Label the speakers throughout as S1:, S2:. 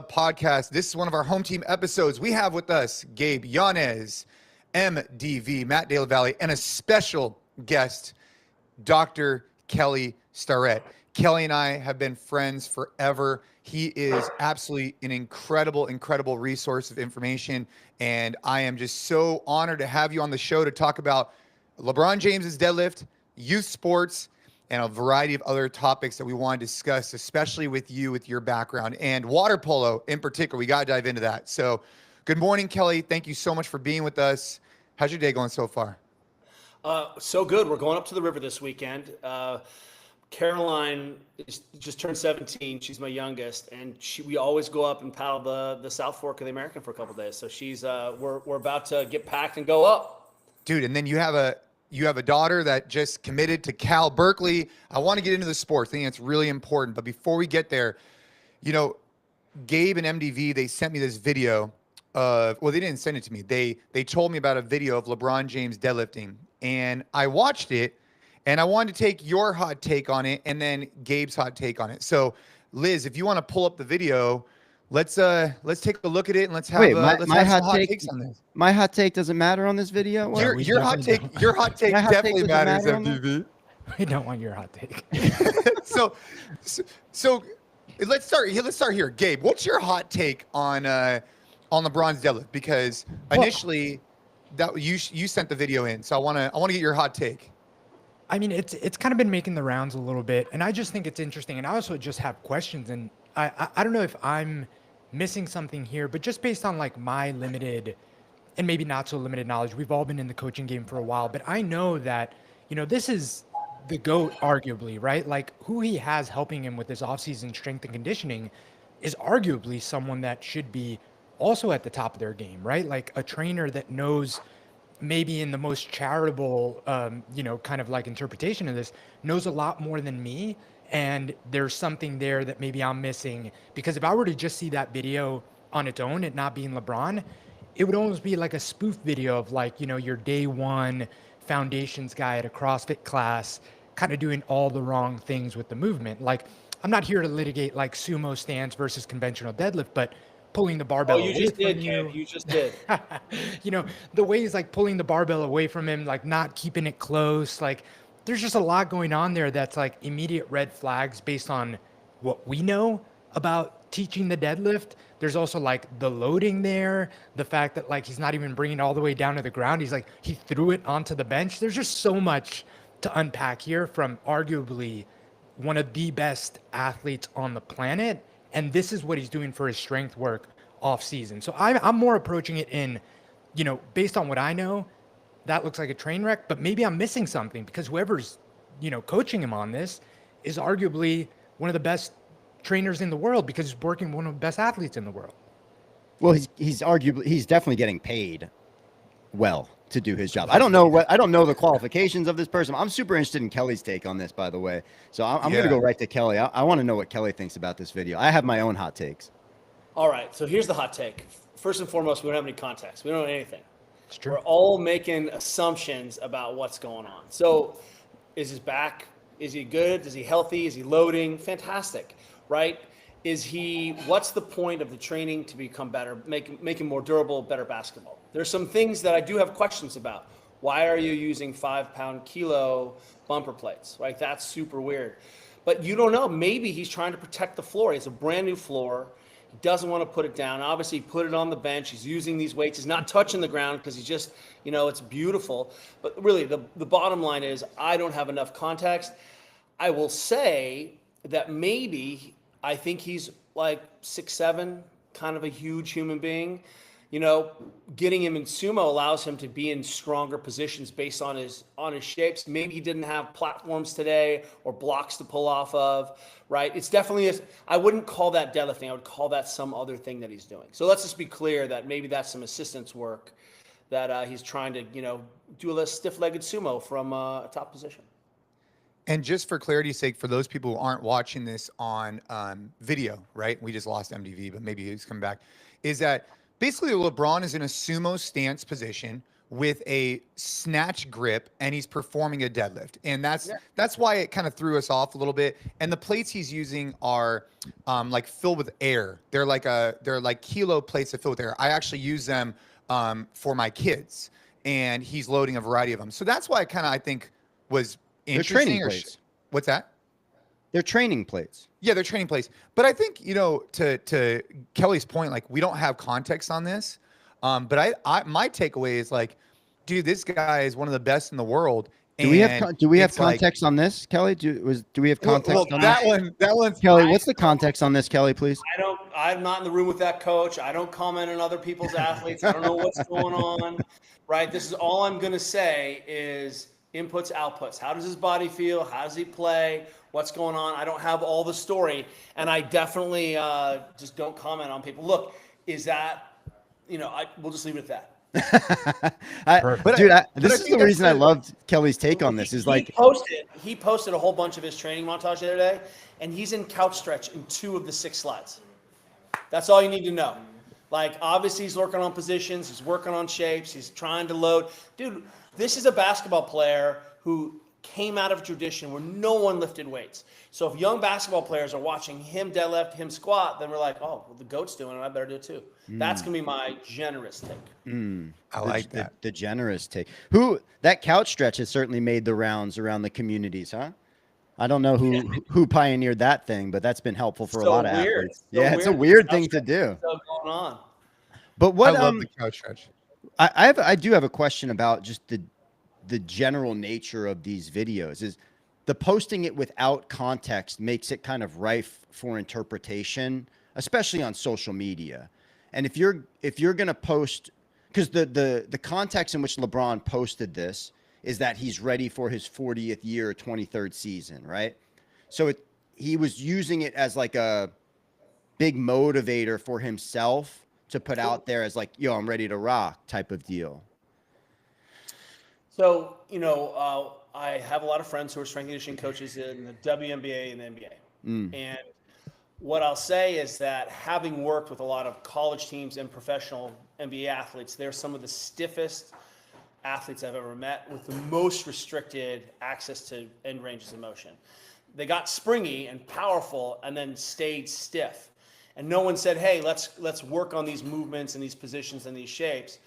S1: Podcast. This is one of our home team episodes. We have with us Gabe Yanez, MDV, Matt De La Valle, and a special guest, Dr. Kelly Starrett. Kelly and I have been friends forever. He is absolutely an incredible resource of information. And I am just so honored to have you on the show to talk about LeBron James's deadlift, youth sports, and a variety of other topics that we want to discuss, especially with you, with your background, and water polo in particular. We got to dive into that. So good morning, Kelly. Thank you so much for being with us. How's your day going so far?
S2: So good. We're going up to the river this weekend. Caroline just turned 17. She's my youngest, and we always go up and paddle the South Fork of the American for a couple of days. So we're about to get packed and go up.
S1: Dude, and then you have a daughter that just committed to Cal Berkeley. I want to get into the sports. I think it's really important. But before we get there, Gabe and MDV, they sent me this video of, well, they didn't send it to me. They told me about a video of LeBron James deadlifting, and I watched it, and I wanted to take your hot take on it and then Gabe's hot take on it. So, Liz, if you want to pull up the video, let's take a look at it and let's have some hot takes on this.
S3: My hot take doesn't matter on this video.
S1: Your hot take definitely matters, MDV.
S4: We don't want your hot take.
S1: so let's start here. Gabe, what's your hot take on LeBron's deadlift? Because initially that you sent the video in, so I want to get your hot take.
S4: I mean, it's kind of been making the rounds a little bit, and I just think it's interesting. And I also just have questions, and I don't know if I'm missing something here, but just based on like my limited and maybe not so limited knowledge, we've all been in the coaching game for a while, but I know that, this is the GOAT arguably, right? Like who he has helping him with his offseason strength and conditioning is arguably someone that should be also at the top of their game, right? Like a trainer that knows, maybe in the most charitable, kind of like interpretation of this, knows a lot more than me. And there's something there that maybe I'm missing, because if I were to just see that video on its own, it not being LeBron, it would almost be like a spoof video of like, your day one foundations guy at a CrossFit class, kind of doing all the wrong things with the movement. Like, I'm not here to litigate like sumo stance versus conventional deadlift, but pulling the barbell away from you.
S2: You just did.
S4: The way he's like pulling the barbell away from him, like not keeping it close, like there's just a lot going on there that's like immediate red flags based on what we know about teaching the deadlift. There's also like the loading there, the fact that like he's not even bringing it all the way down to the ground. He threw it onto the bench. There's just so much to unpack here from arguably one of the best athletes on the planet. And this is what he's doing for his strength work off season. So I'm more approaching it in, based on what I know, that looks like a train wreck, but maybe I'm missing something, because whoever's, coaching him on this is arguably one of the best trainers in the world, because he's working with one of the best athletes in the world.
S3: Well, he's definitely getting paid well to do his job. I don't know the qualifications of this person. I'm super interested in Kelly's take on this, by the way. So I'm going to go right to Kelly. I want to know what Kelly thinks about this video. I have my own hot takes.
S2: All right. So here's the hot take. First and foremost, we don't have any context. We don't know anything.
S4: It's true.
S2: We're all making assumptions about what's going on. So is his back? Is he good? Is he healthy? Is he loading? Fantastic, right? What's the point of the training to become better, make him more durable, better basketball? There's some things that I do have questions about. Why are you using 5 kilo bumper plates? Right? That's super weird. But you don't know. Maybe he's trying to protect the floor. He has a brand new floor. He doesn't want to put it down. Obviously, he put it on the bench. He's using these weights. He's not touching the ground because he's just, it's beautiful. But really, the bottom line is I don't have enough context. I will say that maybe I think he's like 6'7", kind of a huge human being. Getting him in sumo allows him to be in stronger positions based on his shapes. Maybe he didn't have platforms today or blocks to pull off of, right? It's definitely, I wouldn't call that deadlifting. I would call that some other thing that he's doing. So let's just be clear that maybe that's some assistance work that he's trying to, do a little stiff-legged sumo from a top position.
S1: And just for clarity's sake, for those people who aren't watching this on video, right? We just lost MDV, but maybe he's coming back. Is that basically LeBron is in a sumo stance position with a snatch grip and he's performing a deadlift. And that's why it kind of threw us off a little bit. And the plates he's using are like filled with air. They're like kilo plates that fill with air. I actually use them for my kids, and he's loading a variety of them. So that's why I think was interesting.
S3: They're training plates.
S1: What's that?
S3: They're training plates.
S1: Yeah, they're training plates. But I think, to Kelly's point, like, we don't have context on this. But I my takeaway is like, dude, this guy is one of the best in the world.
S3: Do we have context on this, Kelly? Do we have context on
S1: that
S3: this?
S1: That one's
S3: Kelly, what's the context on this, Kelly, please?
S2: I'm not in the room with that coach. I don't comment on other people's athletes. I don't know what's going on, right? This is all I'm going to say is inputs, outputs. How does his body feel? How does he play? What's going on? I don't have all the story. And I definitely just don't comment on people. Look, is that, we'll just leave it at that.
S3: This is the reason I loved Kelly's take on this.
S2: He posted a whole bunch of his training montage the other day, and he's in couch stretch in 2 of the 6 slides. That's all you need to know. Like, obviously he's working on positions, he's working on shapes, he's trying to load. Dude, this is a basketball player who came out of a tradition where no one lifted weights. So if young basketball players are watching him deadlift, him squat, then we're like, oh, well, the GOAT's doing it, I better do it too. That's going to be my generous take.
S1: I like that.
S3: The generous take. That couch stretch has certainly made the rounds around the communities, huh? I don't know who pioneered that thing, but that's been helpful for a lot of athletes. It's a weird thing to do.
S2: Still going on.
S3: But what
S1: I love the couch stretch.
S3: I do have a question about just the general nature of these videos. Is the posting it without context makes it kind of rife for interpretation, especially on social media. And if you're going to post, because the context in which LeBron posted this is that he's ready for his 40th year, 23rd season, right? So he was using it as like a big motivator for himself to put out there as like, yo, I'm ready to rock type of deal.
S2: So, I have a lot of friends who are strength and conditioning coaches in the WNBA and the NBA. And what I'll say is that having worked with a lot of college teams and professional NBA athletes, they're some of the stiffest athletes I've ever met with the most restricted access to end ranges of motion. They got springy and powerful and then stayed stiff. And no one said, hey, let's work on these movements and these positions and these shapes.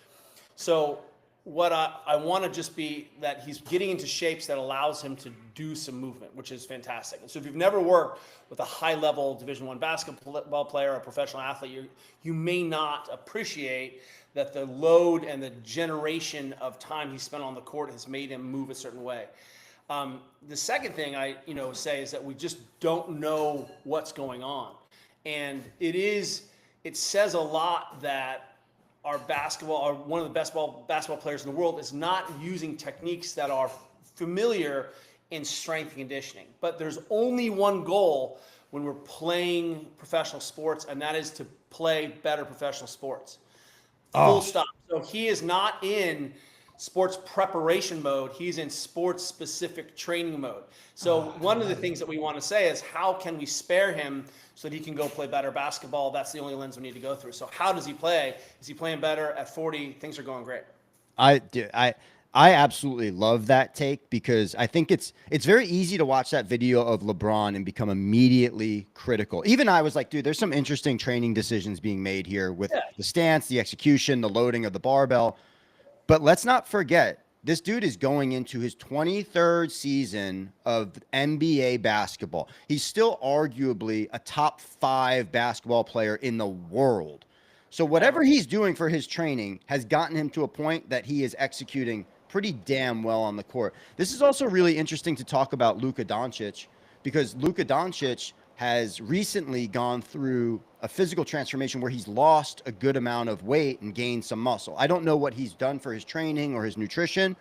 S2: So what I want to just be that he's getting into shapes that allows him to do some movement, which is fantastic. And so if you've never worked with a high-level Division I basketball player or a professional athlete, you may not appreciate that the load and the generation of time he spent on the court has made him move a certain way. The second thing I say is that we just don't know what's going on. And it says a lot that our one of the best basketball players in the world is not using techniques that are familiar in strength and conditioning. But there's only one goal when we're playing professional sports, and that is to play better professional sports. Full stop. So he is not in sports preparation mode. He's in sports specific training mode. So one of the things that we want to say is how can we spare him so that he can go play better basketball? That's the only lens we need to go through. So how does he play? Is he playing better at 40? Things are going great.
S3: I absolutely love that take because I think it's very easy to watch that video of LeBron and become immediately critical. Even I was like, dude, there's some interesting training decisions being made here with the stance, the execution, the loading of the barbell. But let's not forget, this dude is going into his 23rd season of NBA basketball. He's still arguably a top 5 basketball player in the world. So whatever he's doing for his training has gotten him to a point that he is executing pretty damn well on the court. This is also really interesting to talk about Luca Doncic because Luca Doncic has recently gone through a physical transformation where he's lost a good amount of weight and gained some muscle. I don't know what he's done for his training or his nutrition,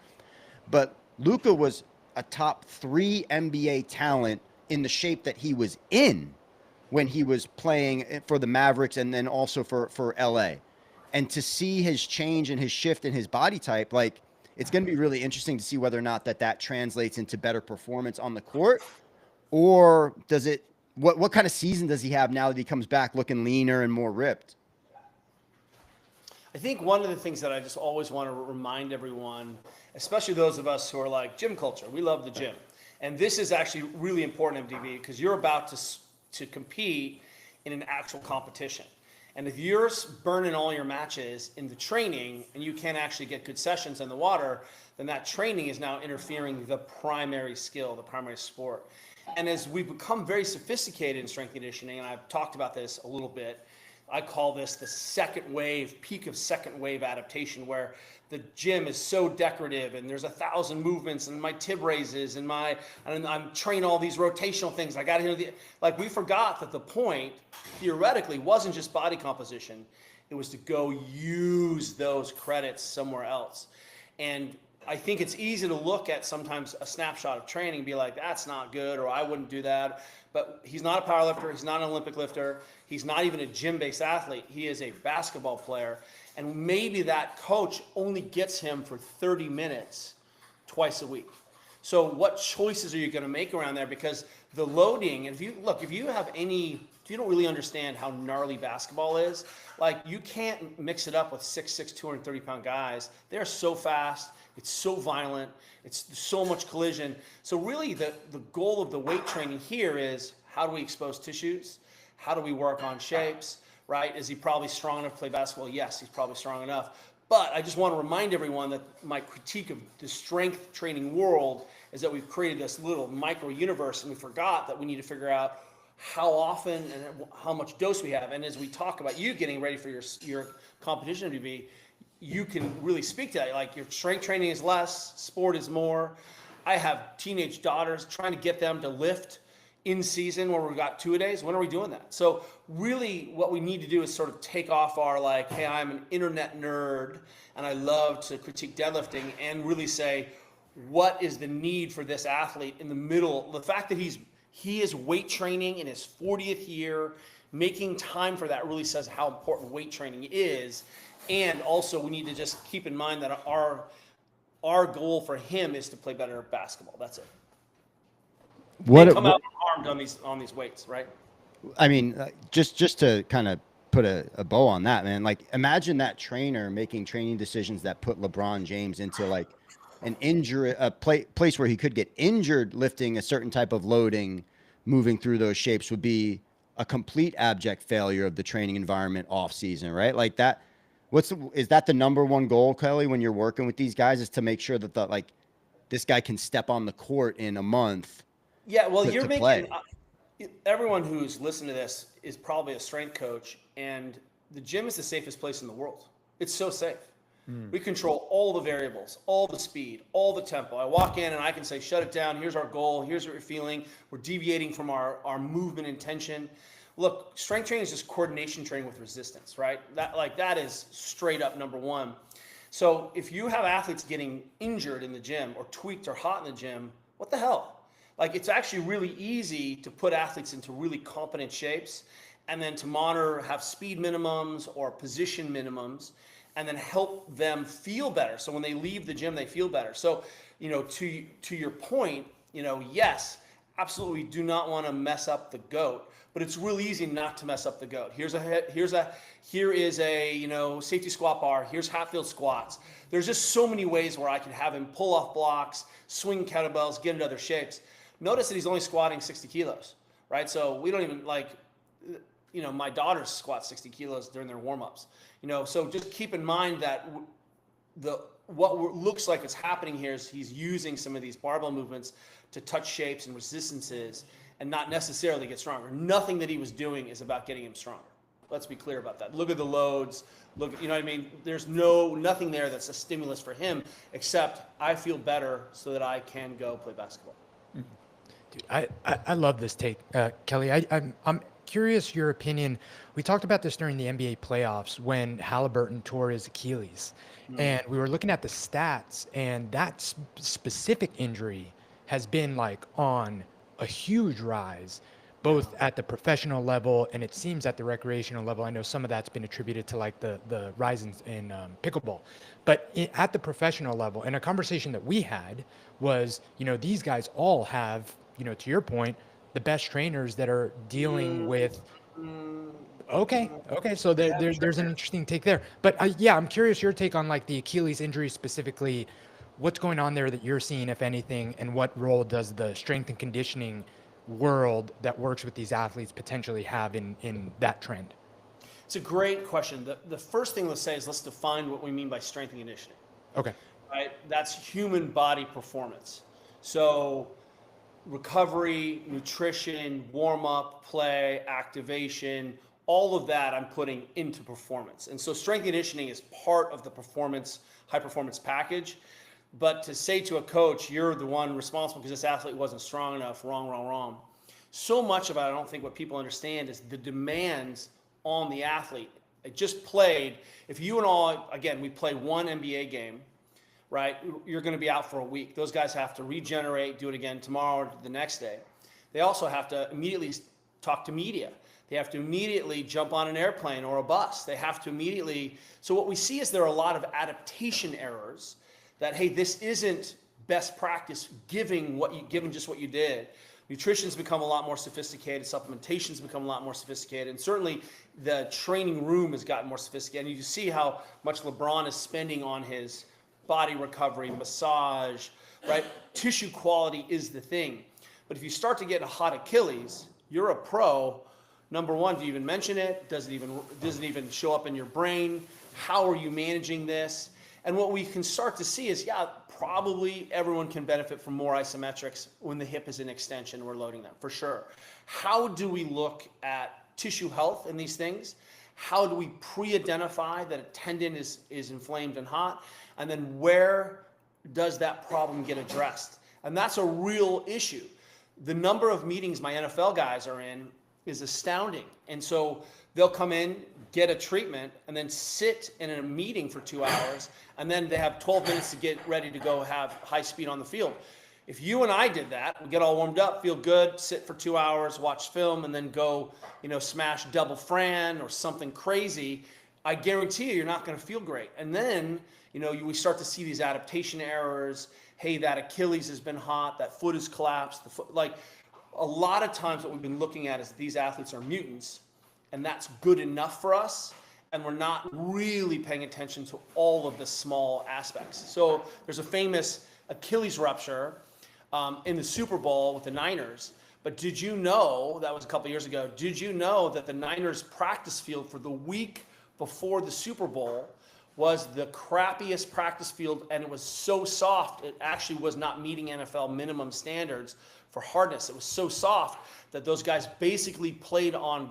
S3: but Luca was a top 3 NBA talent in the shape that he was in when he was playing for the Mavericks and then also for LA. And to see his change and his shift in his body type, like it's going to be really interesting to see whether or not that translates into better performance on the court, or does it, what kind of season does he have now that he comes back looking leaner and more ripped?
S2: I think one of the things that I just always want to remind everyone, especially those of us who are like gym culture, we love the gym. And this is actually really important, MDV, because you're about to compete in an actual competition. And if you're burning all your matches in the training and you can't actually get good sessions in the water, then that training is now interfering the primary skill, the primary sport. And as we become very sophisticated in strength conditioning, and I've talked about this a little bit, I call this the second wave, peak of second wave adaptation, where the gym is so decorative and there's 1,000 movements and my tib raises and I'm training all these rotational things. I got to like we forgot that the point theoretically wasn't just body composition. It was to go use those credits somewhere else. And I think it's easy to look at sometimes a snapshot of training and be like, that's not good, or I wouldn't do that. But he's not a powerlifter. He's not an Olympic lifter. He's not even a gym-based athlete. He is a basketball player. And maybe that coach only gets him for 30 minutes twice a week. So what choices are you going to make around there? Because the loading, if you don't really understand how gnarly basketball is, like you can't mix it up with 6'6", 230-pound guys. They're so fast. It's so violent. It's so much collision. So really the goal of the weight training here is, how do we expose tissues? How do we work on shapes, right? Is he probably strong enough to play basketball? Yes, he's probably strong enough. But I just want to remind everyone that my critique of the strength training world is that we've created this little micro universe, and we forgot that we need to figure out how often and how much dose we have. And as we talk about you getting ready for your competition to be, you can really speak to that. Like, your strength training is less, sport is more. I have teenage daughters, trying to get them to lift in season where we've got 2-a-days. When are we doing that? So really what we need to do is sort of take off our like, hey, I'm an internet nerd and I love to critique deadlifting, and really say, what is the need for this athlete in the middle? The fact that he is weight training in his 40th year, making time for that really says how important weight training is. And also we need to just keep in mind that our goal for him is to play better basketball. That's it. Come out armed on these weights, right?
S3: I mean, just to kind of put a bow on that, man. Like, imagine that trainer making training decisions that put LeBron James into like an injury, place where he could get injured lifting a certain type of loading, moving through those shapes would be a complete abject failure of the training environment off season, right? Like that. Is that the number one goal, Kelly, when you're working with these guys, is to make sure that this guy can step on the court in a month?
S2: Yeah, well, you're making everyone who's listening to this is probably a strength coach, and the gym is the safest place in the world. It's so safe. We control all the variables, all the speed, all the tempo. I walk in and I can say, shut it down. Here's our goal. Here's what we're feeling. We're deviating from our movement intention. Look, strength training is just coordination training with resistance, right? That is straight up number one. So if you have athletes getting injured in the gym or tweaked or hot in the gym, what the hell? Like, it's actually really easy to put athletes into really competent shapes, and then to monitor, have speed minimums or position minimums, and then help them feel better. So when they leave the gym, they feel better. So, to your point, yes, absolutely do not want to mess up the goat, but it's really easy not to mess up the goat. Here is a safety squat bar. Here's Hatfield squats. There's just so many ways where I can have him pull off blocks, swing kettlebells, get into other shapes. Notice that he's only squatting 60 kilos, right? So we don't even my daughters squat 60 kilos during their warm-ups. So just keep in mind that looks like it's happening here is he's using some of these barbell movements to touch shapes and resistances and not necessarily get stronger. Nothing that he was doing is about getting him stronger. Let's be clear about that. Look at the loads. Look, you know what I mean? There's nothing there that's a stimulus for him, except I feel better so that I can go play basketball.
S4: Dude, I love this take, Kelly. I'm curious your opinion. We talked about this during the NBA playoffs when Halliburton tore his Achilles, and we were looking at the stats, and that specific injury has been on a huge rise, both at the professional level and it seems at the recreational level. I know some of that's been attributed to the rise in pickleball, but at the professional level, and a conversation that we had was, these guys all have, to your point, the best trainers that are dealing with Okay. So there's an interesting take there. But yeah, I'm curious your take on like the Achilles injury specifically. What's going on there that you're seeing, if anything, and what role does the strength and conditioning world that works with these athletes potentially have in that trend?
S2: It's a great question. The first thing let's say is let's define what we mean by strength and conditioning.
S4: Okay.
S2: Right? That's human body performance. So recovery, nutrition, warm up, play, activation, all of that I'm putting into performance. And so strength and conditioning is part of the high performance package. But to say to a coach, you're the one responsible because this athlete wasn't strong enough, wrong. So much about it, I don't think what people understand is the demands on the athlete. I just played, if you and all, again, we play one NBA game, right? You're going to be out for a week. Those guys have to regenerate, do it again tomorrow or the next day. They also have to immediately talk to media. They have to immediately jump on an airplane or a bus. They have to immediately. So what we see is there are a lot of adaptation errors that, hey, this isn't best practice given just what you did. Nutrition's become a lot more sophisticated. Supplementation's become a lot more sophisticated. And certainly the training room has gotten more sophisticated. And you see how much LeBron is spending on his body recovery, massage, right? Tissue quality is the thing. But if you start to get a hot Achilles, you're a pro. Number one, do you even mention it? Does it even show up in your brain? How are you managing this? And what we can start to see is, yeah, probably everyone can benefit from more isometrics when the hip is in extension, we're loading them, for sure. How do we look at tissue health in these things? How do we pre-identify that a tendon is inflamed and hot? And then where does that problem get addressed? And that's a real issue. The number of meetings my NFL guys are in is astounding. And so they'll come in, get a treatment, and then sit in a meeting for 2 hours, and then they have 12 minutes to get ready to go have high speed on the field. If you and I did that, we get all warmed up, feel good, sit for 2 hours, watch film, and then go, smash double Fran or something crazy, I guarantee you're not going to feel great. And then, we start to see these adaptation errors. Hey, that Achilles has been hot, that foot has collapsed. A lot of times what we've been looking at is these athletes are mutants, and that's good enough for us, and we're not really paying attention to all of the small aspects. So there's a famous Achilles rupture in the Super Bowl with the Niners. But did you know, that was a couple years ago, did you know that the Niners practice field for the week before the Super Bowl was the crappiest practice field, and it was so soft, it actually was not meeting NFL minimum standards for hardness. It was so soft that those guys basically played on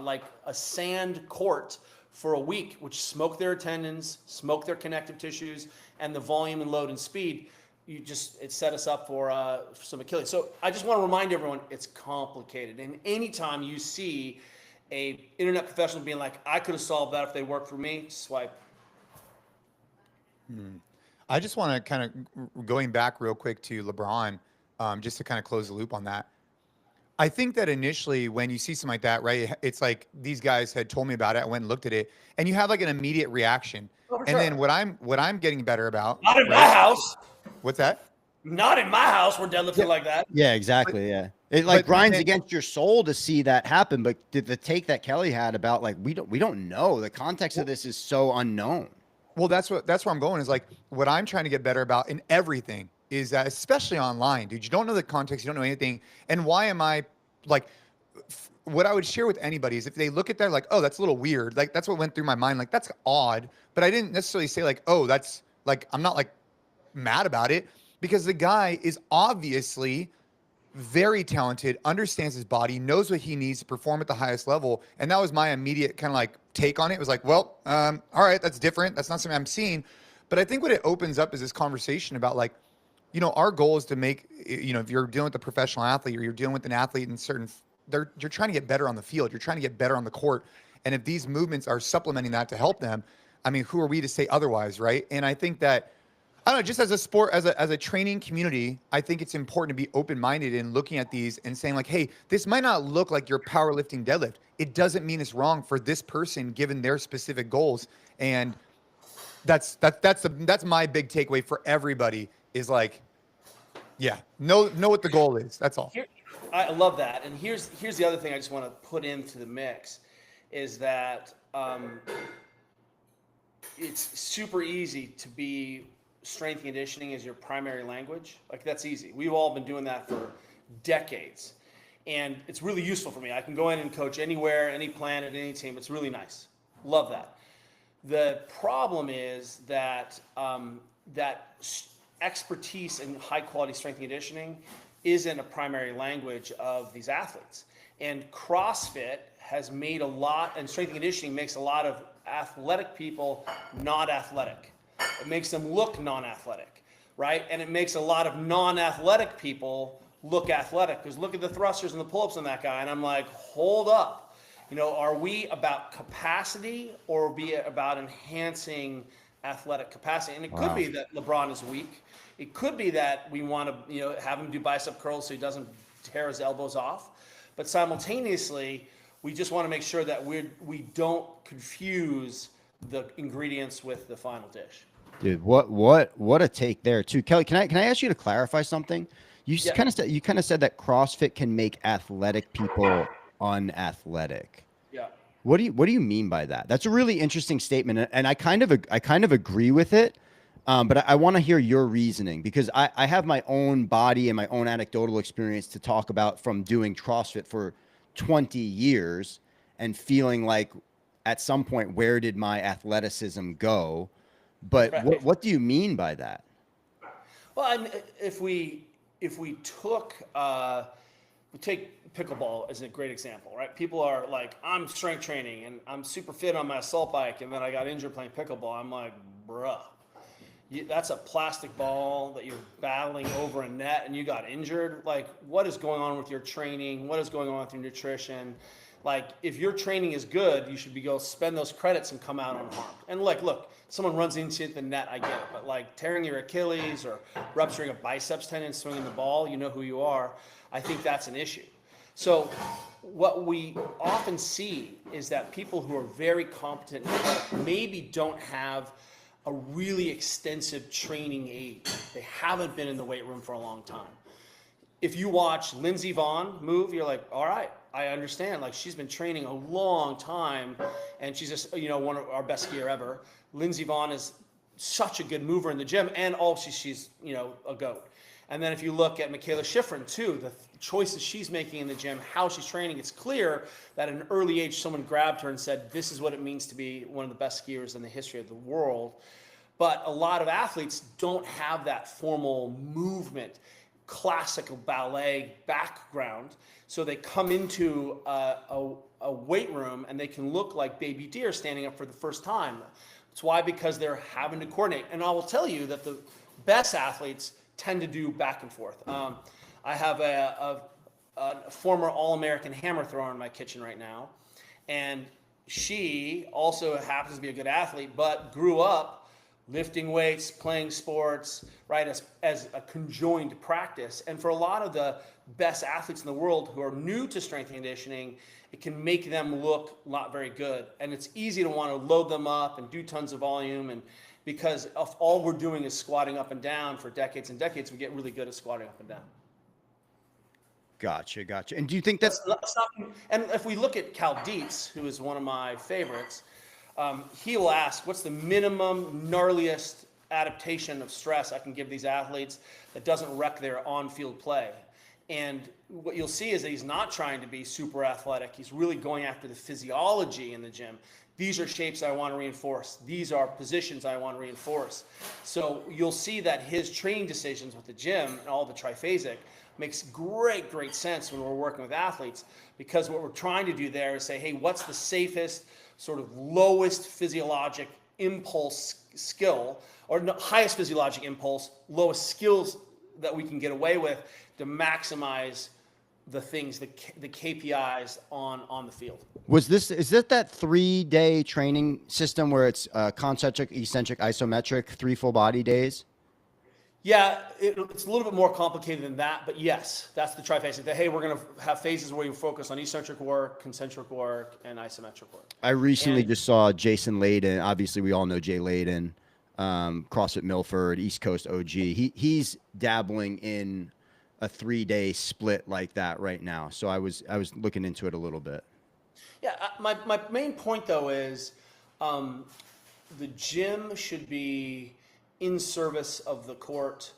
S2: like a sand court for a week, which smoked their tendons, smoked their connective tissues, and the volume and load and speed. It set us up for some Achilles. So I just want to remind everyone, it's complicated. And anytime you see a internet professional being like, I could have solved that if they worked for me, swipe.
S1: I just want to kind of going back real quick to LeBron, just to kind of close the loop on that. I think that initially when you see something like that, right, it's like these guys had told me about it. I went and looked at it, and you have like an immediate reaction. And then what I'm getting better about.
S2: Not in my house.
S1: What's that?
S2: Not in my house. We're deadlifting like that.
S3: Yeah, exactly. Yeah. It grinds against your soul to see that happen. But the take that Kelly had about we don't know. The context of this is so unknown.
S1: Well, that's where I'm going, is like what I'm trying to get better about in everything is that, especially online, dude, you don't know the context, you don't know anything. And why am I like, what I would share with anybody is if they look at that, like, oh, that's a little weird. Like, that's what went through my mind. Like, that's odd. But I didn't necessarily say like, oh, that's like, I'm not like mad about it, because the guy is obviously very talented, understands his body, knows what he needs to perform at the highest level. And that was my immediate kind of like take on it. It was like, well, all right, that's different. That's not something I'm seeing. But I think what it opens up is this conversation about like, our goal is to make, if you're dealing with a professional athlete or you're dealing with an athlete in you're trying to get better on the field. You're trying to get better on the court. And if these movements are supplementing that to help them, I mean, who are we to say otherwise, right? And I think that, I don't know, just as a sport, as a training community, I think it's important to be open-minded in looking at these and saying like, hey, this might not look like your powerlifting deadlift. It doesn't mean it's wrong for this person given their specific goals. And that's my big takeaway for everybody is like, yeah, know what the goal is. That's all.
S2: I love that. And here's the other thing I just want to put into the mix is that it's super easy to be strength and conditioning as your primary language. Like, that's easy. We've all been doing that for decades. And it's really useful for me. I can go in and coach anywhere, any planet, any team. It's really nice. Love that. The problem is that expertise in high quality strength and conditioning isn't a primary language of these athletes. And CrossFit has made a lot, and strength and conditioning makes a lot of athletic people not athletic. It makes them look non-athletic, right? And it makes a lot of non-athletic people look athletic, because look at the thrusters and the pull-ups on that guy. And I'm like, hold up. Are we about capacity, or be it about enhancing athletic capacity? And it could be that LeBron is weak. It could be that we want to, have him do bicep curls so he doesn't tear his elbows off. But simultaneously, we just want to make sure that we don't confuse the ingredients with the final dish.
S3: Dude, what a take there too, Kelly. Can I ask you to clarify something? You kind of said that CrossFit can make athletic people unathletic.
S2: Yeah.
S3: What do you mean by that? That's a really interesting statement, and I kind of agree with it. But I want to hear your reasoning, because I have my own body and my own anecdotal experience to talk about from doing CrossFit for 20 years and feeling like at some point, where did my athleticism go? But
S2: right.
S3: what do you mean by that?
S2: Well, if we take pickleball as a great example, right? People are like, I'm strength training and I'm super fit on my assault bike, and then I got injured playing pickleball. I'm like, bruh, that's a plastic ball that you're battling over a net and you got injured. Like, what is going on with your training? What is going on with your nutrition? Like, if your training is good, you should go spend those credits and come out unharmed. And look, someone runs into the net, I get it. But like tearing your Achilles or rupturing a biceps tendon, swinging the ball, you know who you are. I think that's an issue. So what we often see is that people who are very competent maybe don't have a really extensive training age. They haven't been in the weight room for a long time. If you watch Lindsey Vonn move, you're like, all right, I understand. Like, she's been training a long time, and she's just, one of our best skier ever. Lindsey Vonn is such a good mover in the gym, and she's a goat. And then if you look at Michaela Schifrin too, the choices she's making in the gym, how she's training, it's clear that at an early age, someone grabbed her and said, this is what it means to be one of the best skiers in the history of the world. But a lot of athletes don't have that formal movement, classical ballet background. So they come into a weight room and they can look like baby deer standing up for the first time. It's why, because they're having to coordinate. And I will tell you that the best athletes tend to do back and forth. I have a former All-American hammer thrower in my kitchen right now. And she also happens to be a good athlete, but grew up lifting weights, playing sports, right, as a conjoined practice. And for a lot of the best athletes in the world who are new to strength and conditioning, it can make them look not very good. And it's easy to want to load them up and do tons of volume. And because if all we're doing is squatting up and down for decades and decades, we get really good at squatting up and down.
S3: Gotcha. And do you think that's
S2: and if we look at Cal Dietz, who is one of my favorites, he will ask, what's the minimum, gnarliest adaptation of stress I can give these athletes that doesn't wreck their on-field play? And what you'll see is that he's not trying to be super athletic. He's really going after the physiology in the gym. These are shapes I want to reinforce. These are positions I want to reinforce. So you'll see that his training decisions with the gym and all the triphasic makes great sense when we're working with athletes, because what we're trying to do there is say, hey, what's the safest, sort of lowest physiologic impulse skill, or highest physiologic impulse, lowest skills that we can get away with to maximize the things, the KPIs on the field.
S3: Is it that 3-day training system where it's concentric, eccentric, isometric, 3 full body days?
S2: Yeah, it's a little bit more complicated than that, but yes, that's the triphasic. That, hey, we're going to have phases where you focus on eccentric work, concentric work, and isometric work.
S3: I recently just saw Jason Layden. Obviously, we all know Jay Layden, CrossFit Milford, East Coast OG. He's dabbling in a 3-day split like that right now. So I was looking into it a little bit.
S2: Yeah, my main point though is the gym should be in service of the court.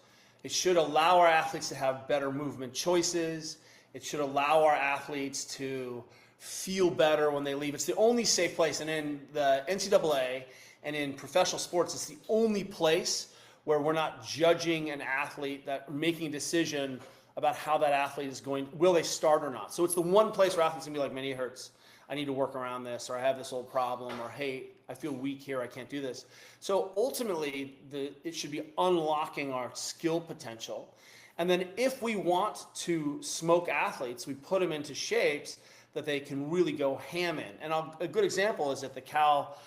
S2: It should allow our athletes to have better movement choices. It should allow our athletes to feel better when they leave. It's the only safe place. And in the NCAA and in professional sports, it's the only place where we're not judging an athlete, that making a decision about how that athlete is going, will they start or not. So it's the one place where athletes can be like, man, it hurts. I need to work around this, or I have this old problem, or hey, I feel weak here, I can't do this. So ultimately, it should be unlocking our skill potential. And then if we want to smoke athletes, we put them into shapes that they can really go ham in. And a good example is at the Cal,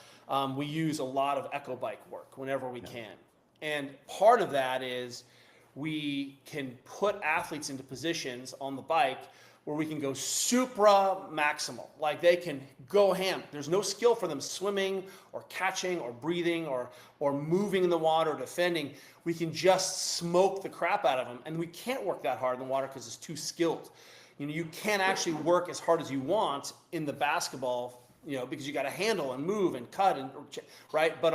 S2: we use a lot of echo bike work whenever we can. And part of that is we can put athletes into positions on the bike where we can go supra maximal, like they can go ham. There's no skill for them swimming or catching or breathing or moving in the water or defending. We can just smoke the crap out of them. And we can't work that hard in the water because it's too skilled. You can't actually work as hard as you want in the basketball, because you got to handle and move and cut right? But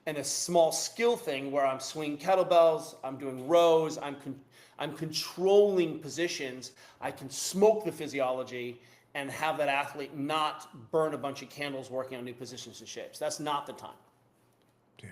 S2: in a small skill thing where I'm swinging kettlebells, I'm doing rows, I'm controlling positions, I can smoke the physiology and have that athlete not burn a bunch of candles working on new positions and shapes. That's not the time.
S1: Dude,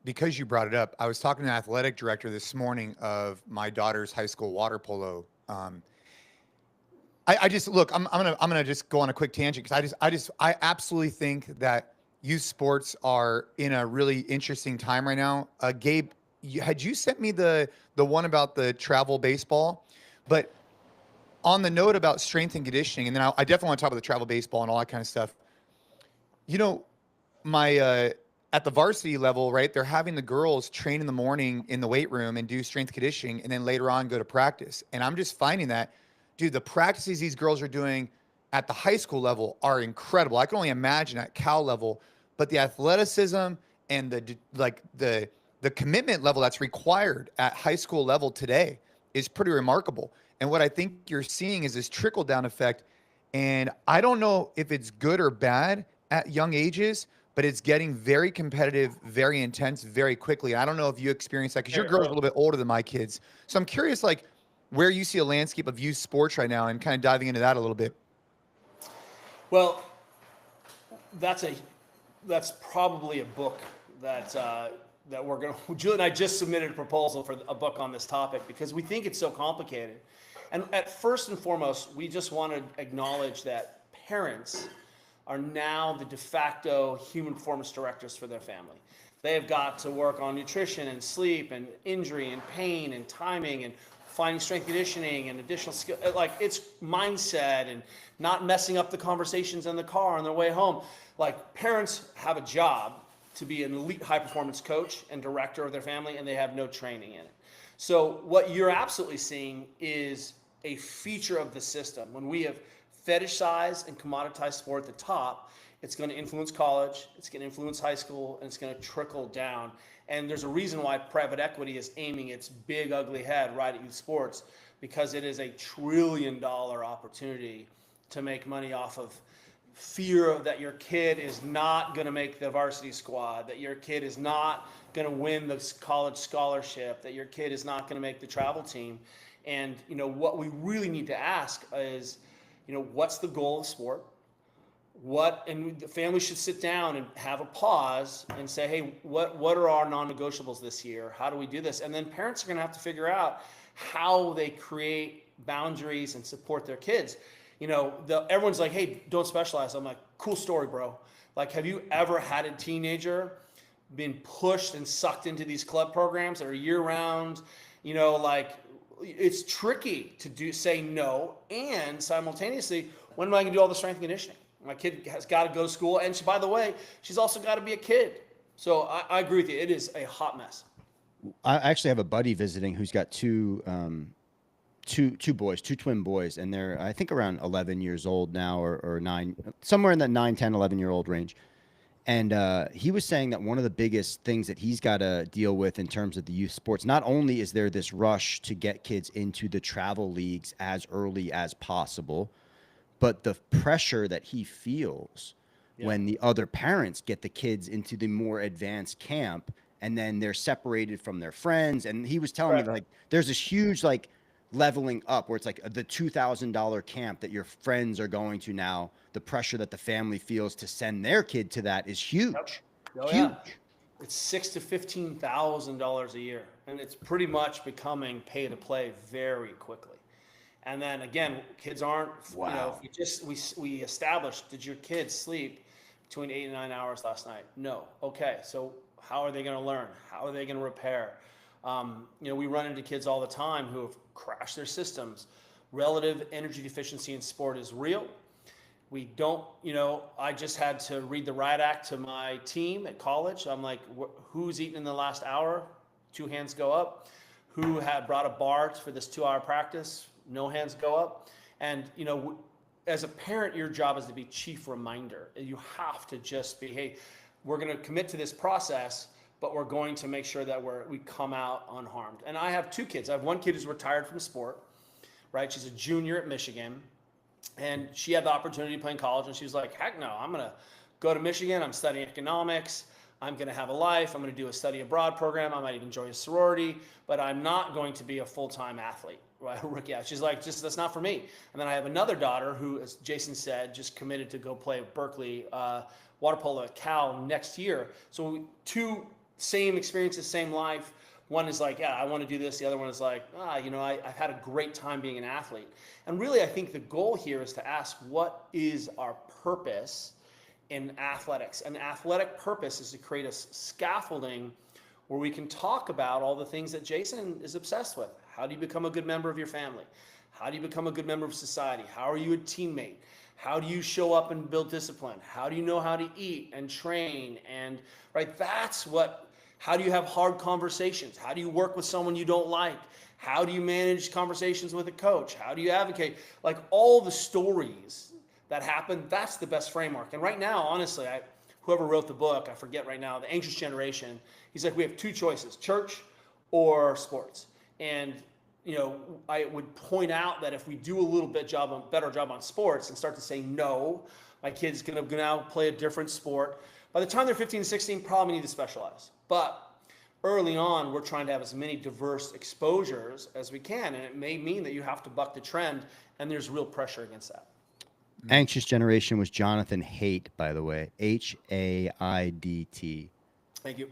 S1: because you brought it up, I was talking to the athletic director this morning of my daughter's high school water polo. I just look, I'm gonna just go on a quick tangent because I absolutely think that youth sports are in a really interesting time right now. Gabe, had you sent me the one about the travel baseball? But on the note about strength and conditioning, and then I definitely want to talk about the travel baseball and all that kind of stuff. My at the varsity level, right? They're having the girls train in the morning in the weight room and do strength conditioning, and then later on go to practice. And I'm just finding that, dude, the practices these girls are doing at the high school level are incredible. I can only imagine at Cal level, but the athleticism and the commitment level that's required at high school level today is pretty remarkable. And what I think you're seeing is this trickle down effect. And I don't know if it's good or bad at young ages, but it's getting very competitive, very intense, very quickly. I don't know if you experience that because your girl's a little bit older than my kids. So I'm curious, like, where you see a landscape of youth sports right now and kind of diving into that a little bit.
S2: Well, that's probably a book that we're going to, Julie and I just submitted a proposal for a book on this topic because we think it's so complicated. And at first and foremost, we just want to acknowledge that parents are now the de facto human performance directors for their family. They have got to work on nutrition and sleep and injury and pain and timing and finding strength conditioning and additional skill. Like, it's mindset and not messing up the conversations in the car on their way home. Like, parents have a job to be an elite high performance coach and director of their family, and they have no training in it. So what you're absolutely seeing is a feature of the system. When we have fetishized and commoditized sport at the top, it's going to influence college, it's going to influence high school, and it's going to trickle down. And there's a reason why private equity is aiming its big, ugly head right at youth sports, because it is a $1 trillion opportunity to make money off of fear that your kid is not going to make the varsity squad, that your kid is not going to win the college scholarship, that your kid is not going to make the travel team. And, what we really need to ask is, what's the goal of sport? And the family should sit down and have a pause and say, hey, what are our non-negotiables this year? How do we do this? And then parents are going to have to figure out how they create boundaries and support their kids. Everyone's like, hey, don't specialize. I'm like, cool story, bro. Like, have you ever had a teenager been pushed and sucked into these club programs that are year round? It's tricky to say no. And simultaneously, when am I going to do all the strength and conditioning? My kid has got to go to school. And by the way, she's also got to be a kid. So I agree with you. It is a hot mess.
S3: I actually have a buddy visiting who's got two twin boys, and they're, I think, around 11 years old now, or 9, somewhere in that 9, 10, 11-year-old range. And he was saying that one of the biggest things that he's got to deal with in terms of the youth sports, not only is there this rush to get kids into the travel leagues as early as possible, but the pressure that he feels when the other parents get the kids into the more advanced camp, and then they're separated from their friends. And he was telling me, like, there's this huge, like, leveling up where it's like the $2,000 camp that your friends are going to now. The pressure that the family feels to send their kid to that is huge.
S2: Oh,
S3: huge.
S2: Yeah. It's $6,000 to $15,000 a year, and it's pretty much becoming pay to play very quickly. And then again, kids aren't.
S3: Wow.
S2: We established, did your kids sleep between 8 and 9 hours last night? No. Okay. So how are they going to learn? How are they going to repair? We run into kids all the time who have crashed their systems. Relative energy deficiency in sport is real. We don't, I just had to read the riot act to my team at college. I'm like, who's eaten in the last hour? 2 hands go up. Who had brought a bar for this 2-hour practice? No hands go up. And, as a parent, your job is to be chief reminder. You have to just be, hey, we're going to commit to this process, but we're going to make sure that we come out unharmed. And I have 2 kids. I have one kid who's retired from sport, right? She's a junior at Michigan. And she had the opportunity to play in college, and she was like, heck no, I'm going to go to Michigan. I'm studying economics. I'm going to have a life. I'm going to do a study abroad program. I might even join a sorority, but I'm not going to be a full-time athlete. Right? Yeah, she's like, that's not for me. And then I have another daughter who, as Jason said, just committed to go play at Berkeley, water polo at Cal next year. So 2 same experiences, same life. One is like, yeah, I want to do this. The other one is like, I've had a great time being an athlete. And really, I think the goal here is to ask, what is our purpose in athletics? An athletic purpose is to create a scaffolding where we can talk about all the things that Jason is obsessed with. How do you become a good member of your family? How do you become a good member of society? How are you a teammate? How do you show up and build discipline? How do you know how to eat and train? And right, how do you have hard conversations? How do you work with someone you don't like? How do you manage conversations with a coach? How do you advocate? Like, all the stories that happen, that's the best framework. And right now, honestly, whoever wrote the book, I forget right now, The Anxious Generation, he's like, we have 2 choices, church or sports. And, I would point out that if we do a little better job on sports and start to say, no, my kid's going to now play a different sport, by the time they're 15 and 16, probably need to specialize. But early on, we're trying to have as many diverse exposures as we can. And it may mean that you have to buck the trend, and there's real pressure against that.
S3: Anxious Generation was Jonathan Haidt, by the way. Haidt.
S2: Thank you.